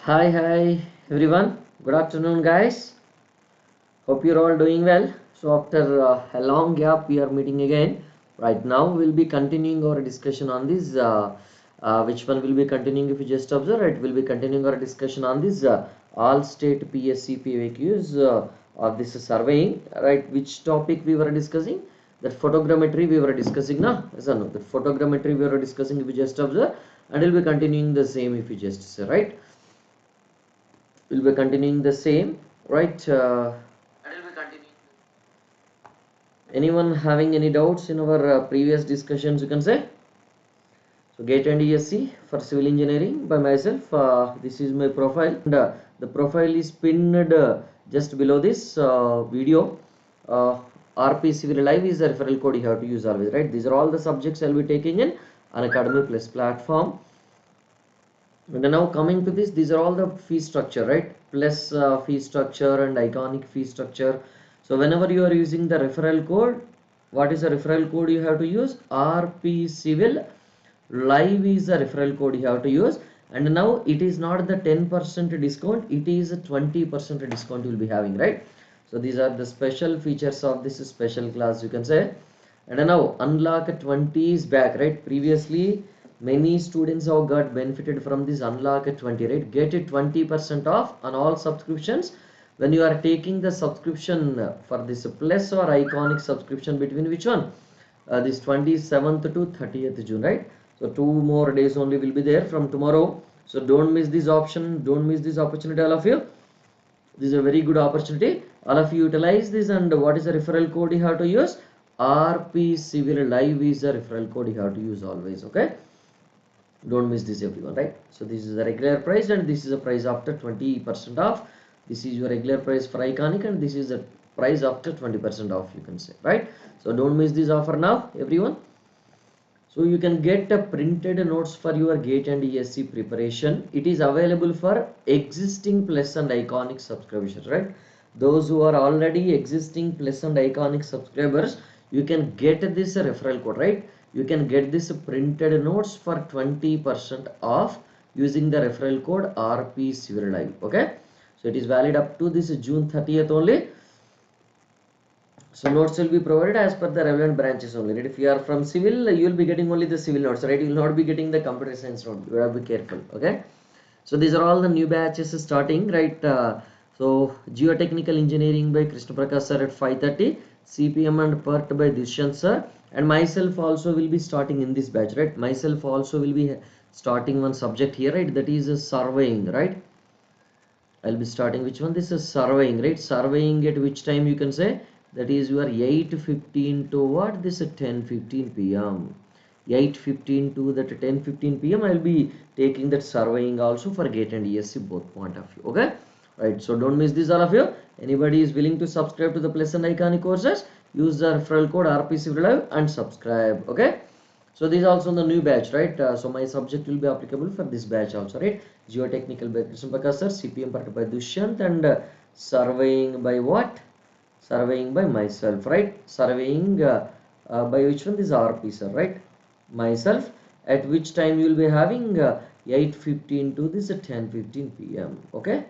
Hi everyone. Good afternoon, guys. Hope you're all doing well. So, after a long gap, we are meeting again. Right now, we'll be continuing our discussion on this. Which one will be continuing? If you just observe, it will be continuing our discussion on this all state PSC PYQs of this surveying. Right? Which topic we were discussing? That photogrammetry we were discussing now. Yes or no? The photogrammetry we were discussing. If you just observe, and we'll be continuing the same. If you just say, right. We'll be continuing the same, right? Anyone having any doubts in our previous discussions, you can say. So GATE and ESE for civil engineering by myself. This is my profile, and the profile is pinned just below this video. RP Civil Live is the referral code you have to use always, right? These are all the subjects I'll be taking in Unacademy Plus platform. And now coming to this, these are all the fee structure, right? Plus fee structure and iconic fee structure. So whenever you are using the referral code, what is the referral code you have to use? RP Civil Live is the referral code you have to use. And now it is not the 10% discount, it is a 20% discount you will be having, right? So these are the special features of this special class, you can say. And now unlock 20 is back, right? Previously many students have got benefited from this unlock 20, right? Get it 20% off on all subscriptions when you are taking the subscription for this plus or iconic subscription between which one? This 27th to 30th June, right? So 2 more days only will be there from tomorrow. So don't miss this option, don't miss this opportunity, all of you. This is a very good opportunity. All of you utilize this. And what is the referral code you have to use? RP Civil Live is the referral code you have to use always, okay? Don't miss this, everyone, right? So this is the regular price, and this is the price after 20% off. This is your regular price for iconic, and this is the price after 20% off, you can say, right? So don't miss this offer now, everyone. So you can get a printed notes for your GATE and ESE preparation. It is available for existing plus and iconic subscribers, right? Those who are already existing plus and iconic subscribers, you can get this referral code, right? You can get this printed notes for 20% off using the referral code RP Civil Live, okay? So it is valid up to this June 30th only. So notes will be provided as per the relevant branches only, right? If you are from civil, you will be getting only the civil notes, right? You will not be getting the computer science note. You have to be careful, okay? So these are all the new batches starting, right? So geotechnical engineering by Krishna Prakash sir at 5:30, CPM and PERT by Dushyant sir, and myself also will be starting in this batch, right? Myself also will be starting one subject here, right? That is surveying, right? I'll be starting which one? This is surveying, right? Surveying at which time, you can say? That is your 8:15 to what? This is 10:15 p.m. 8:15 to that 10:15 p.m. I'll be taking that surveying also for GATE and ESE both point of view. Okay, right? So don't miss this, all of you. Anybody is willing to subscribe to the plus and iconic courses, use the referral code RP Civil Live and subscribe. Okay. So this is also the new batch, right? So my subject will be applicable for this batch also, right? Geotechnical by Krishna Prakash sir, CPM part by Dushyant, and surveying by what? Surveying by myself, right? Surveying by which one? This is RP sir, right? Myself. At which time you will be having 8:15 to this 10:15 p.m. Okay.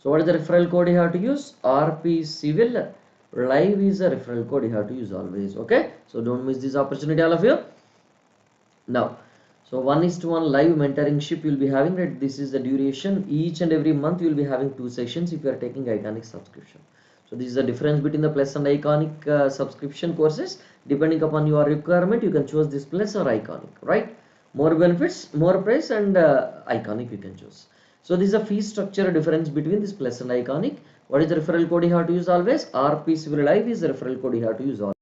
So what is the referral code you have to use? RP Civil Live is a referral code you have to use always. Okay. So don't miss this opportunity, all of you. Now, so 1:1 live mentoringship you will be having, right? This is the duration. Each and every month you will be having 2 sessions if you are taking iconic subscription. So this is the difference between the plus and iconic subscription courses. Depending upon your requirement, you can choose this plus or iconic, right? More benefits, more price, and iconic you can choose. So this is a fee structure difference between this plus and iconic. What is the referral code you have to use always? RP Civil Live is the referral code you have to use always.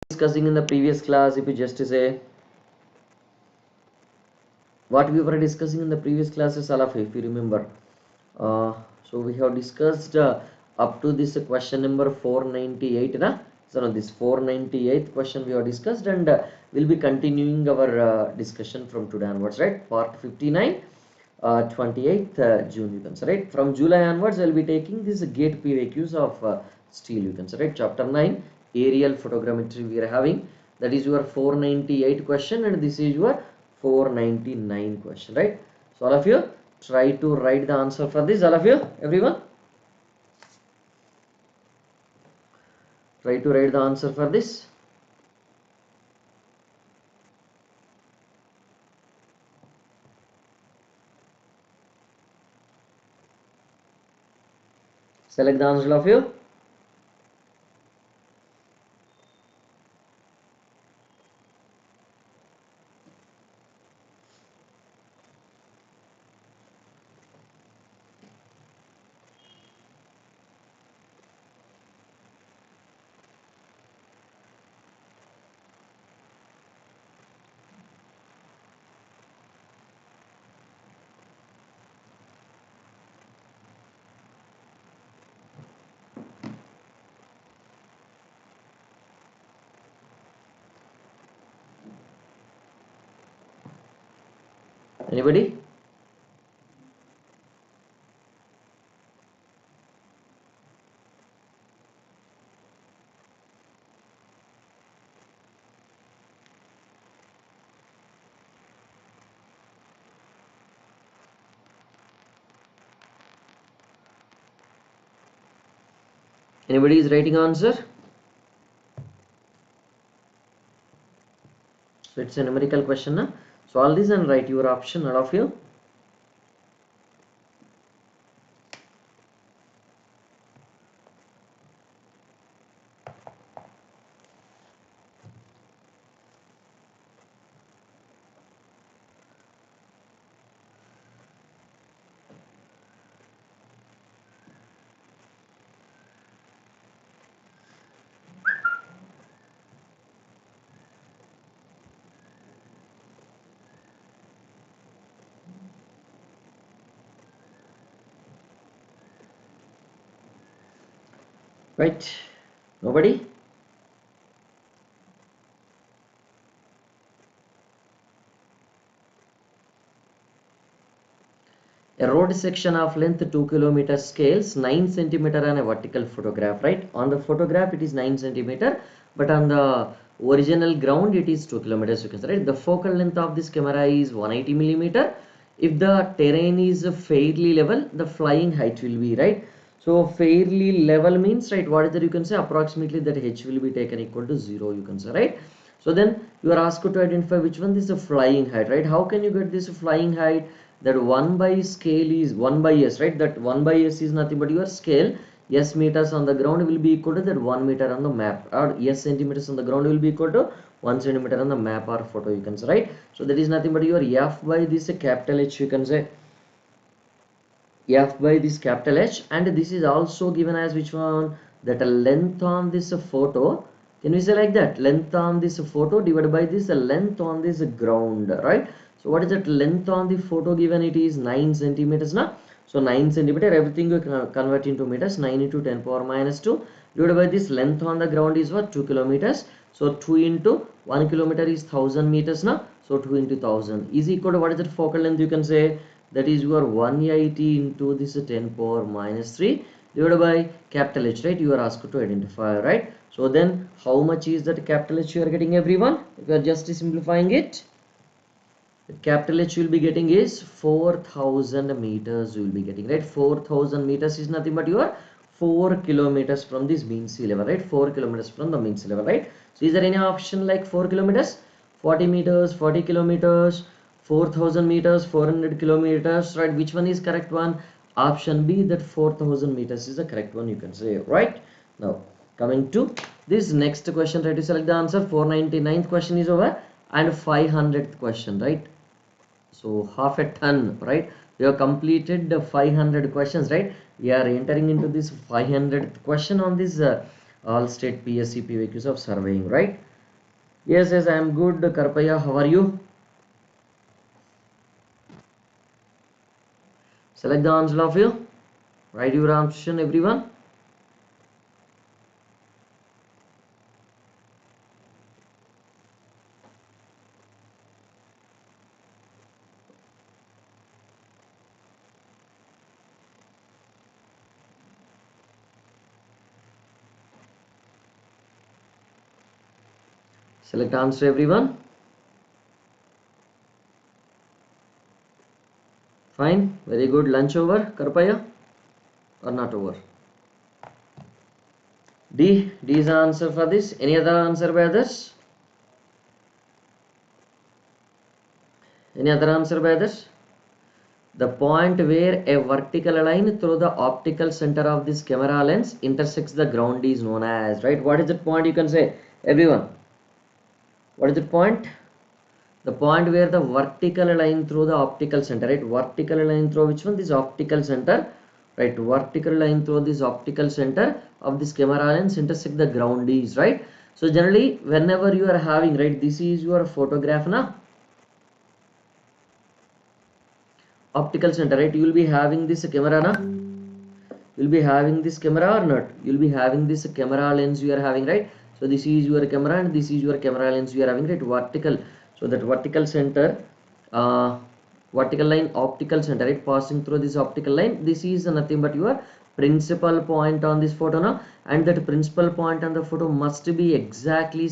Discussing in the previous class, if you just say what we were discussing in the previous classes, all of you, if you remember. So we have discussed up to this question number 498, na? So now this 498th question we have discussed, and we'll be continuing our discussion from today onwards, right? Part 59, 28th June, you can say, right? From July onwards, I'll be taking this GATE PYQs of steel, you can say, right? Chapter 9, aerial photogrammetry we are having. That is your 498 question, and this is your 499 question, right? So all of you try to write the answer for this. All of you, everyone, try to write the answer for this. Select the answer, all of you. Anybody? Anybody is writing answer? So it's a numerical question. Huh? Solve this and write your option, all of you. Right? Nobody? A road section of length 2 kilometer scales 9 centimeter on a vertical photograph, right? On the photograph it is 9 centimeter, but on the original ground it is 2 kilometers, you can say, right? The focal length of this camera is 180 millimeter. If the terrain is fairly level, the flying height will be, right? So fairly level means, right, what is that, you can say approximately that h will be taken equal to 0, you can say, right? So then you are asked to identify which one is the flying height, right? How can you get this flying height? That 1 by scale is 1 by s, right? That 1 by s is nothing but your scale. S meters on the ground will be equal to that 1 meter on the map, or s centimeters on the ground will be equal to 1 centimeter on the map or photo, you can say, right? So that is nothing but your f by this capital H, you can say f by this capital H, and this is also given as which one, that a length on this photo, can we say like that, length on this photo divided by this length on this ground, right? So what is that length on the photo given? It is 9 centimeters now. So 9 centimeter, everything we can convert into meters. 9 into 10 power minus 2 divided by this length on the ground is what, 2 kilometers. So 2 into 1 kilometer is 1000 meters now. So 2 into 1000 is equal to what is that focal length, you can say, that is your 180 into this 10 power minus 3 divided by capital H, right? You are asked to identify, right? So then how much is that capital H you are getting, everyone? If you are just simplifying it, the capital H you will be getting is 4000 meters you will be getting, right? 4000 meters is nothing but your 4 kilometers from this mean sea level, right? 4 kilometers from the mean sea level, right? So is there any option like 4 kilometers, 40 meters, 40 kilometers, 4000 meters, 400 kilometers, right? Which one is correct one? Option B, that 4000 meters is the correct one, you can say, right? Now coming to this next question, try to select the answer. 499th question is over, and 500th question, right? So half a ton, right? We have completed the 500 questions, right? We are entering into this 500th question on this all state PSC PYQs of surveying, right? Yes, I am good. Karpaya, how are you? Select the answer of you. Write your answer, everyone. Select answer everyone. Fine, very good. Lunch over, Karpaya, or not over? D is the answer for this. Any other answer by others? Any other answer by others? The point where a vertical line through the optical center of this camera lens intersects the ground is known as, right? What is that point? You can say, everyone. What is that point? The point where the vertical line through the optical center, right? Vertical line through which one? This optical center, right? Vertical line through this optical center of this camera lens intersect the ground is, right? So generally, whenever you are having, right, this is your photograph now. Optical center, right? You will be having this camera na. You'll be having this camera or not? You'll be having this camera lens you are having, right? So this is your camera and this is your camera lens you are having, right? Vertical. So that vertical center, vertical line, optical center, right? Passing through this optical line. This is nothing but your principal point on this photo now, and that principal point on the photo must be exactly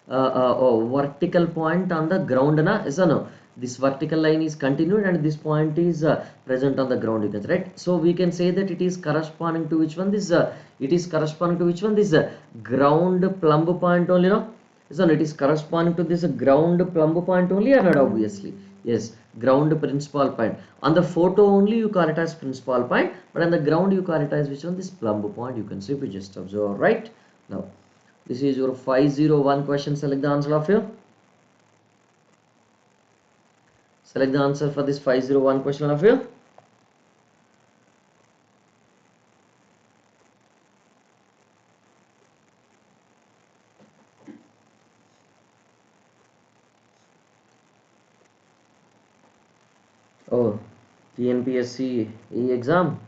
vertical point on the ground na. Yes or no? This vertical line is continued and this point is present on the ground, you can say, right? So we can say that it is corresponding to which one? This it is corresponding to which one? This ground plumb point only, no? So it is corresponding to this ground plumb point only or not? Obviously yes, ground principal point. On the photo only you call it as principal point, but on the ground you call it as which one? This plumb point, you can see if you just observe, right? Now this is your 501 question. Select the answer of you. Select the answer for this 501 question of you. Oh, PSC exam.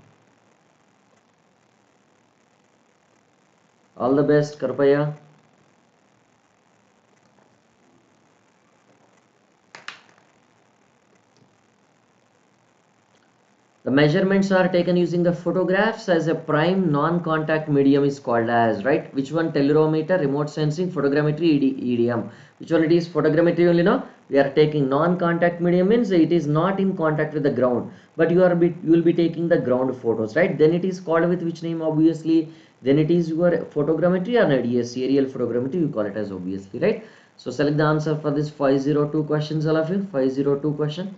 All the best, Karpaya. The measurements are taken using the photographs as a prime non-contact medium is called as, right? Which one? Tellurometer, remote sensing, photogrammetry, EDM. Which one it is? Photogrammetry only, no? We are taking non-contact medium means it is not in contact with the ground, but you will be taking the ground photos, right? Then it is called with which name? Obviously, then it is your photogrammetry or EDS, aerial photogrammetry, you call it as, obviously, right? So select the answer for this 502 questions, all of you. 502 question.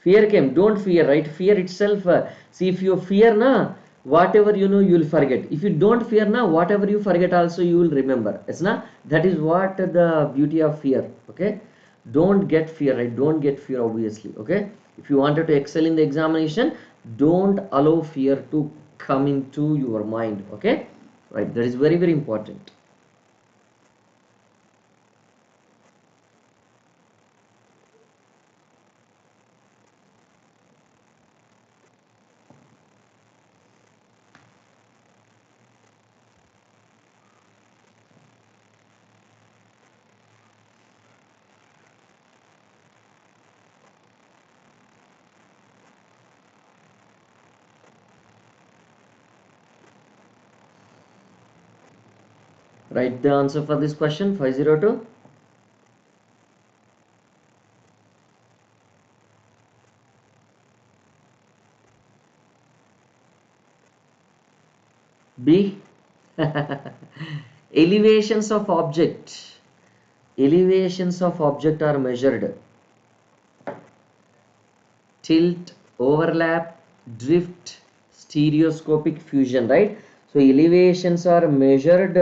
Fear came, don't fear, right? Fear itself, see, if you fear na, whatever you know you will forget. If you don't fear na, whatever you forget also you will remember. It's na, that is what the beauty of fear. Okay, don't get fear, right? Don't get fear, obviously. Okay, if you wanted to excel in the examination, don't allow fear to come into your mind. Okay, right? That is very, very important. Write the answer for this question, 502. B. Elevations of object. Elevations of object are measured. Tilt, overlap, drift, stereoscopic fusion, right? So elevations are measured,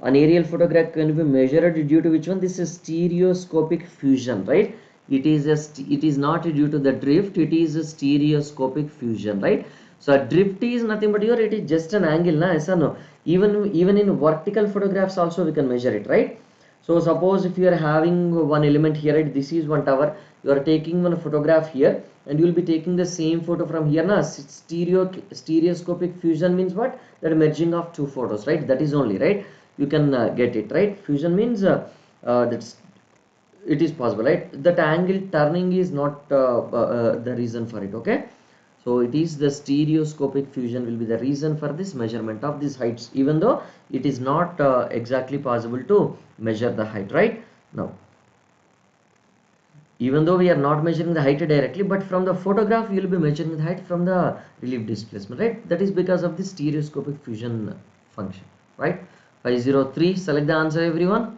an aerial photograph can be measured due to which one? This is stereoscopic fusion, right? It is not due to the drift, it is a stereoscopic fusion, right? So a drift is nothing but it is just an angle, na? Yes or no? Even in vertical photographs also we can measure it, right? So suppose if you are having one element here, right? This is one tower. You are taking one photograph here, and you will be taking the same photo from here. Na, stereoscopic fusion means what? That merging of two photos, right? That is only, right? You can get it, right? Fusion means that's, it is possible, right? That angle turning is not the reason for it. Okay, So it is the stereoscopic fusion will be the reason for this measurement of these heights, even though it is not exactly possible to measure the height, right? Now, even though we are not measuring the height directly, but from the photograph you will be measuring the height from the relief displacement, right? That is because of the stereoscopic fusion function, right? 503, select the answer everyone.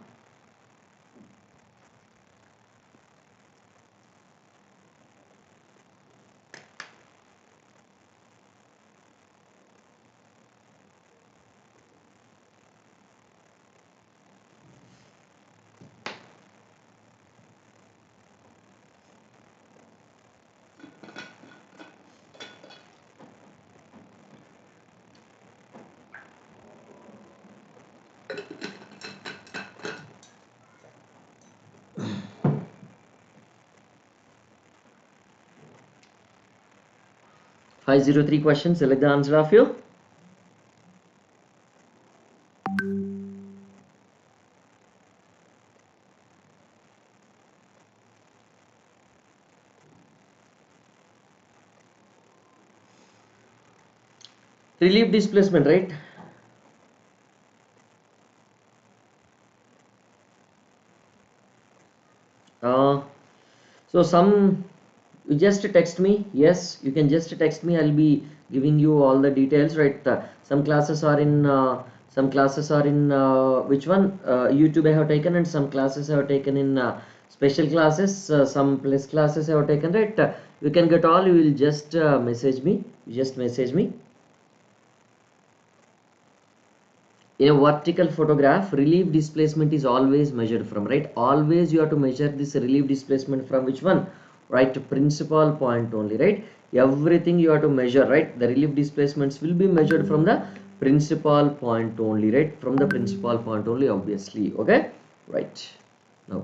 503 question, select the answer of you. Relief displacement, right? So some, you just text me. Yes, you can just text me. I'll be giving you all the details, right? Some classes are in which one YouTube I have taken, and some classes I have taken in special classes. Some plus classes I have taken, right? You can get all. You will just message me. Just message me. In a vertical photograph, relief displacement is always measured from, right? Always you have to measure this relief displacement from which one? Right, principal point only, right? Everything you have to measure, right? The relief displacements will be measured from the principal point only, right? From the principal point only, obviously. Okay, right. Now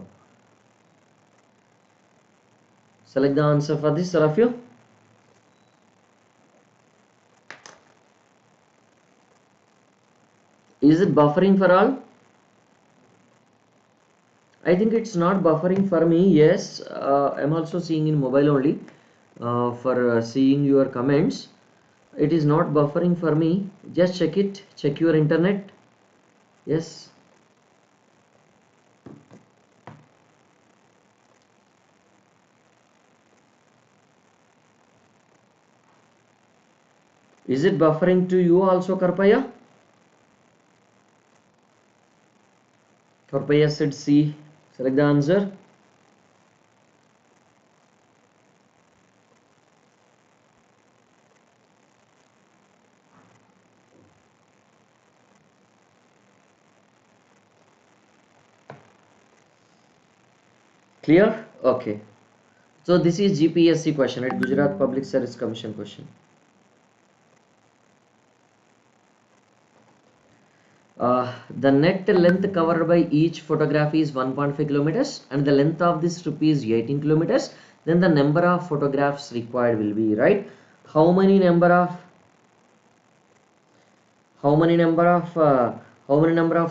select the answer for this, all of you. Is it buffering for all? I think it's not buffering for me. Yes, I'm also seeing in mobile only for seeing your comments. It is not buffering for me. Just check it. Check your internet. Yes. Is it buffering to you also, Karpaya? Karpaya said C. Select the answer. Clear? Okay. So this is GPSC question, right? Gujarat Public Service Commission question. The net length covered by each photograph is 1.5 kilometers, and the length of this strip is 18 kilometers. Then the number of photographs required will be, right? How many number of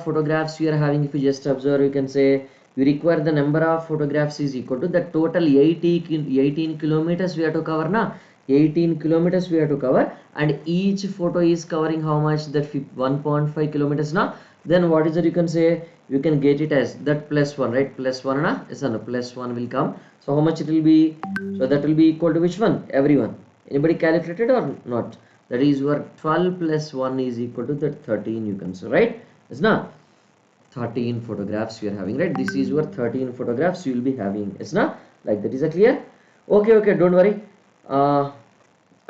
photographs you are having? If you just observe, you can say you require the number of photographs is equal to the total 18 kilometers we have to cover now. 18 kilometers we have to cover, and each photo is covering how much? That 1.5 kilometers now. Then what is it? You can say, you can get it as that plus 1, right? Plus 1 na? Yes, no, plus 1 will come. So how much it will be? So that will be equal to which one? Everyone. Anybody calculated or not? That is your 12 plus 1 is equal to that 13, you can say, right? It's not 13 photographs you are having, right? This is your 13 photographs you will be having. It's not like that. Is it clear? Okay, don't worry.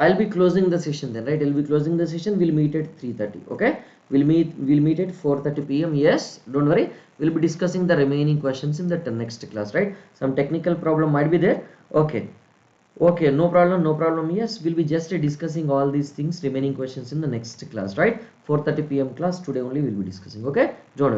I'll be closing the session then, right? I'll be closing the session. We'll meet at 3:30. Okay, we'll meet at 4:30 p.m. Yes, don't worry. We'll be discussing the remaining questions in the next class, right? Some technical problem might be there. Okay, no problem. Yes, we'll be just discussing all these things, remaining questions in the next class, right? 4:30 p.m. class today only we'll be discussing. Okay, don't worry.